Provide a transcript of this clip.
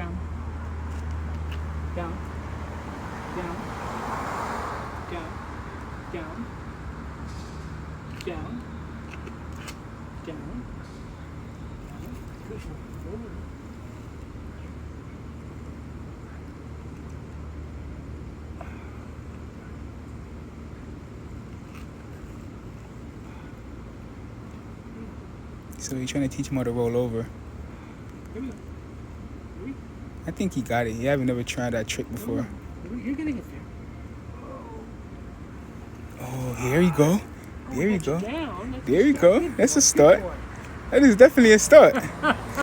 Down. Down. Down. Down. Down. Down. Down. Push forward. So you're trying to teach him how to roll over. Here we go. Here I think he got it. He haven't never tried that trick before. You're gonna get there. Oh, here you go. There you go. Down. There you go. That's a start. That is definitely a start.